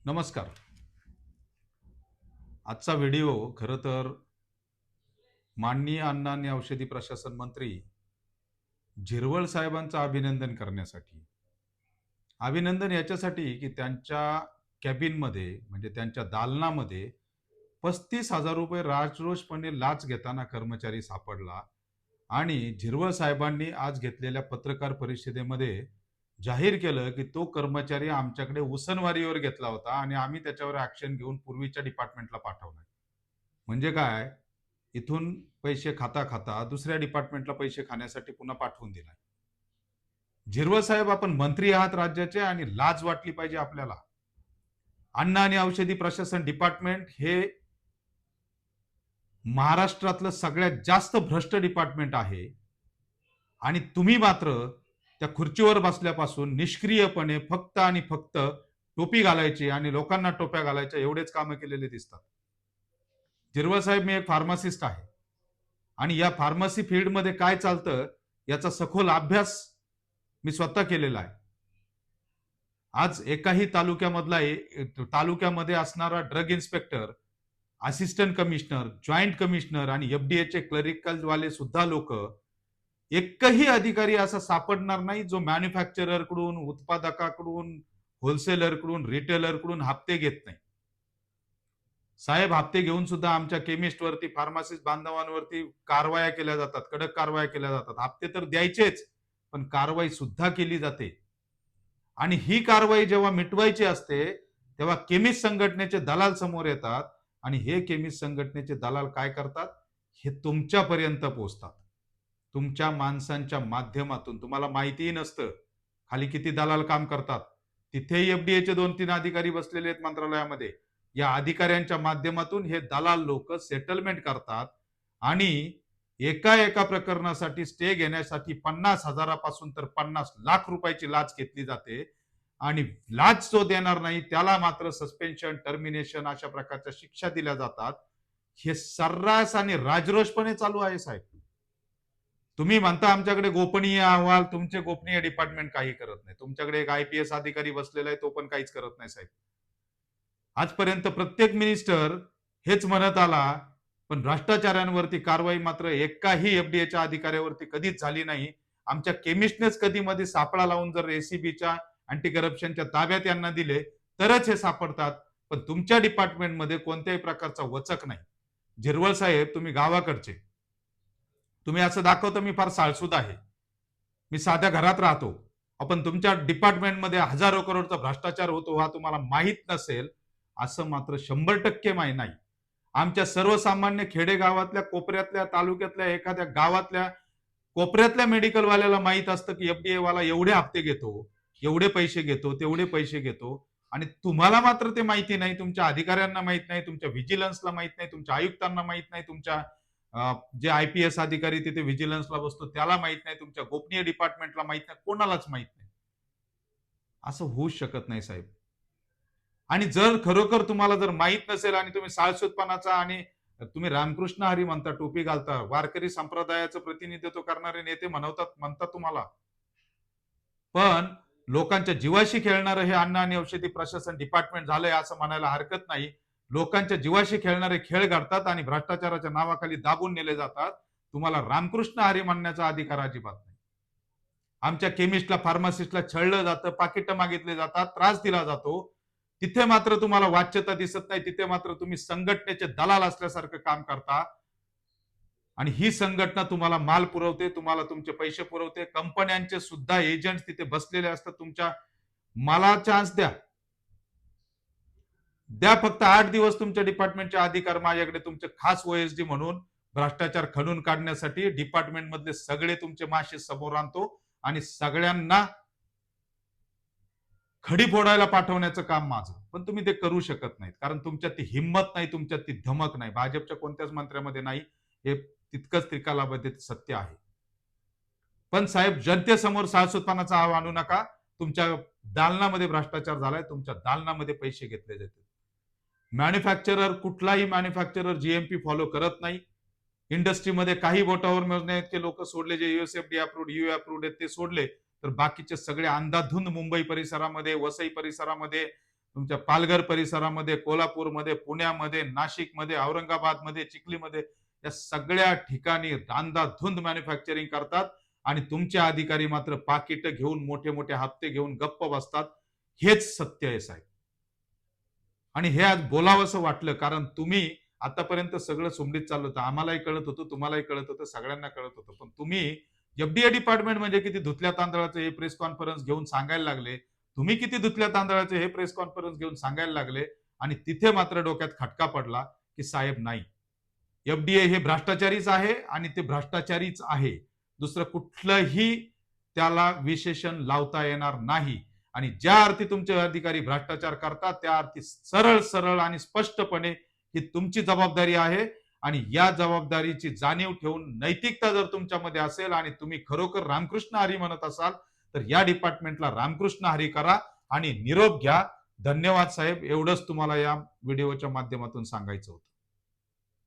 नमस्कार. आजचा व्हिडिओ खरं तर माननीय अन्न आणि औषधी प्रशासन मंत्री झिरवळ साहेबांचं अभिनंदन करण्यासाठी. अभिनंदन याच्यासाठी की त्यांच्या कॅबिनमध्ये म्हणजे त्यांच्या दालनामध्ये ₹35,000 राजरोषपणे लाच घेताना कर्मचारी सापडला आणि झिरवळ साहेबांनी आज घेतलेल्या पत्रकार परिषदेमध्ये जाहीर केलं की तो कर्मचारी आमच्याकडे उसनवारीवर घेतला होता आणि आम्ही त्याच्यावर ॲक्शन घेऊन पूर्वीच्या डिपार्टमेंटला पाठवला. म्हणजे काय? इथून पैसे खाता खाता दुसऱ्या डिपार्टमेंटला पैसे खाण्यासाठी पुन्हा पाठवून दिलाय. झिरवळ साहेब, आपण मंत्री आहात राज्याचे आणि लाज वाटली पाहिजे आपल्याला. अन्न आणि औषधी प्रशासन डिपार्टमेंट हे महाराष्ट्रातलं सगळ्यात जास्त भ्रष्ट डिपार्टमेंट आहे आणि तुम्ही मात्र त्या खुर्चीवर बसल्यापासून निष्क्रियपणे फक्त आणि फक्त टोपी घालायची आणि लोकांना टोप्या घालायच्या एवढेच कामं केलेले दिसतात. झिरवळ साहेब, मी एक फार्मासिस्ट आहे आणि या फार्मसी फील्डमध्ये काय चालतं याचा सखोल अभ्यास मी स्वतः केलेला आहे. आज एकाही तालुक्यामध्ये असणारा drug inspector, assistant commissioner, joint commissioner आणि एफडीएचे क्लरिकल वाले सुद्धा लोक, एकही अधिकारी असा सापडणार नाही जो मॅन्युफॅक्चरर कडून, उत्पादकाकडून, होलसेलरकडून, रिटेलरकडून हप्ते घेत नाही. साहेब, हप्ते घेऊन सुद्धा आमच्या केमिस्टवरती, फार्मासिस्ट बांधवांवरती कारवाया केल्या जातात, कडक कारवाया केल्या जातात. हप्ते तर द्यायचेच, पण कारवाई सुद्धा केली जाते. आणि ही कारवाई जेव्हा मिटवायची असते तेव्हा केमिस्ट संघटनेचे दलाल समोर येतात आणि हे केमिस्ट संघटनेचे दलाल काय करतात? हे तुमच्यापर्यंत पोहोचतात, तुमच्या माणसांच्या माध्यमातून. तुम्हाला माहितीही नसतं खाली किती दलाल काम करतात. तिथेही एफडीएचे 2-3 अधिकारी बसलेले आहेत मंत्रालयामध्ये. या अधिकाऱ्यांच्या माध्यमातून हे दलाल लोक सेटलमेंट करतात आणि एका एका प्रकरणासाठी स्टे घेण्यासाठी 50,000 पासून तर 50 लाख रुपयाची लाच घेतली जाते आणि लाच जो देणार नाही त्याला मात्र सस्पेन्शन, टर्मिनेशन अशा प्रकारच्या शिक्षा दिल्या जातात. हे सर्रास आणि राजरोषपणे चालू आहे साहेब. तुम्ही म्हणता आमच्याकडे गोपनीय अहवाल, तुमचे गोपनीय डिपार्टमेंट काही करत नाही. तुमच्याकडे एक आयपीएस अधिकारी बसलेला आहे, तो पण काहीच करत नाही साहेब. आजपर्यंत प्रत्येक मिनिस्टर हेच म्हणत आला, पण भ्रष्टाचारांवरती कारवाई मात्र एकाही एफडीएच्या अधिकाऱ्यावरती कधीच झाली नाही. आमच्या केमिस्टनेच कधी मध्ये सापळा लावून जर एसीबीच्या अँटी करप्शनच्या ताब्यात यांना दिले तरच हे सापडतात. पण तुमच्या डिपार्टमेंटमध्ये कोणत्याही प्रकारचा वचक नाही. झिरवळ साहेब, तुम्ही गावाकडचे, तुम्ही असं दाखवता मी फार साळसूद आहे, मी साध्या घरात राहतो. आपण तुमच्या डिपार्टमेंटमध्ये हजारो करोडचा भ्रष्टाचार होतो हा तुम्हाला माहीत नसेल असं मात्र 100% माहीत नाही. आमच्या सर्वसामान्य खेडेगावातल्या, कोपऱ्यातल्या, तालुक्यातल्या, एखाद्या गावातल्या कोपऱ्यातल्या मेडिकलवाल्याला माहित असतं की एफडीए वाला एवढे हप्ते घेतो, एवढे पैसे घेतो, तेवढे पैसे घेतो. आणि तुम्हाला मात्र ते माहिती नाही. तुमच्या अधिकाऱ्यांना माहित नाही, तुमच्या व्हिजिलन्सला माहित नाही, तुमच्या आयुक्तांना माहित नाही, तुमच्या जे आयपीएस अधिकारी तिथे व्हिजिलन्सला बसतो त्याला माहित नाही, तुमच्या गोपनीय डिपार्टमेंटला माहित नाही, कोणालाच माहित नाही. असं होऊच शकत नाही साहेब. आणि जर खरोखर तुम्हाला जर माहित नसेल आणि तुम्ही साळसूदपणाचा आणि तुम्ही रामकृष्ण हरी म्हणता, टोपी घालता, वारकरी संप्रदायाचं प्रतिनिधित्व करणारे नेते म्हणतात तुम्हाला, पण लोकांच्या जीवाशी खेळणारं हे अन्न आणि औषधी प्रशासन डिपार्टमेंट झालंय असं म्हणायला हरकत नाही. लोकांच्या जीवाशी खेळणारे खेळ घडतात आणि भ्रष्टाचाराच्या नावाखाली दाबून नेले जातात. तुम्हाला रामकृष्ण हरी म्हणण्याचा अधिकार अजिबात नाही. आमच्या केमिस्टला, फार्मासिस्टला छळलं जातं, पाकिटं मागितले जातात, त्रास दिला जातो. तिथे मात्र तुम्हाला वाच्यता दिसत नाही. तिथे मात्र तुम्ही संघटनेचे दलाल असल्यासारखं काम करता आणि ही संघटना तुम्हाला माल पुरवते, तुम्हाला तुमचे पैसे पुरवते. कंपन्यांचे सुद्धा एजंट तिथे बसलेले असतात. तुमच्या मला चान्स द्या, द्या फक्त 8 दिवस तुमच्या डिपार्टमेंटचे अधिकार माझ्याकडे, तुमचे खास ओएसडी म्हणून भ्रष्टाचार खणून काढण्यासाठी डिपार्टमेंट मधले सगळे तुमचे मासे समोर आणतो आणि सगळ्यांना खडी फोडायला पाठवण्याचं काम माझं. पण तुम्ही ते करू शकत नाहीत, कारण तुमच्यात ती हिंमत नाही, तुमच्यात ती धमक नाही. भाजपच्या कोणत्याच मंत्र्यामध्ये नाही. हे तितकंच त्रिकालाबाधित सत्य आहे. पण साहेब, जनतेसमोर साळसूदपणाचा आव आणू नका. तुमच्या दालनामध्ये भ्रष्टाचार झालाय, तुमच्या दालनामध्ये पैसे घेतले जातात. मॅन्युफॅक्चरर, कुठलाही मॅन्युफॅक्चरर जीएमपी फॉलो करत नाही. इंडस्ट्रीमध्ये काही बोटावर मोजण्या इतके लोक सोडले जे युएसएफडी अप्रूव्ड, यू अप्रूव्ड आहेत ते सोडले, तर बाकीचे सगळे अंधाधुंद मुंबई परिसरामध्ये, वसई परिसरामध्ये, तुमच्या पालघर परिसरामध्ये, कोल्हापूरमध्ये, पुण्यामध्ये, नाशिकमध्ये, औरंगाबादमध्ये, चिखलीमध्ये या सगळ्या ठिकाणी अंधाधुंद मॅन्युफॅक्चरिंग करतात आणि तुमचे अधिकारी मात्र पाकिट घेऊन मोठे मोठे हप्ते घेऊन गप्प बसतात. हेच सत्य आहे साहेब. आणि हे आज बोलावंसं वाटलं कारण तुम्ही आतापर्यंत सगळं सुमडीत चाललं होतं. आम्हालाही कळत होतं, तुम्हालाही कळत होतं, सगळ्यांना कळत होतं. पण तुम्ही एफडीए डिपार्टमेंट म्हणजे किती धुतल्या तांदळाचं हे प्रेस कॉन्फरन्स घेऊन सांगायला लागले. तुम्ही किती धुतल्या तांदळाचे हे प्रेस कॉन्फरन्स घेऊन सांगायला लागले आणि तिथे मात्र डोक्यात खटका पडला की साहेब नाही, एफडीए हे भ्रष्टाचारीच आहे आणि ते भ्रष्टाचारीच आहे. दुसरं कुठलंही त्याला विशेषण लावता येणार नाही. आणि ज्या अर्थी तुमचे अधिकारी भ्रष्टाचार करतात त्या अर्थी सरळ सरळ आणि स्पष्टपणे ही तुमची जबाबदारी आहे आणि या जबाबदारीची जाणीव ठेवून नैतिकता जर तुमच्यामध्ये असेल आणि तुम्ही खरोखर रामकृष्ण हरी म्हणत असाल तर या डिपार्टमेंटला रामकृष्ण हरी करा आणि निरोप घ्या. धन्यवाद साहेब. एवढंच तुम्हाला या व्हिडिओच्या माध्यमातून सांगायचं होतं.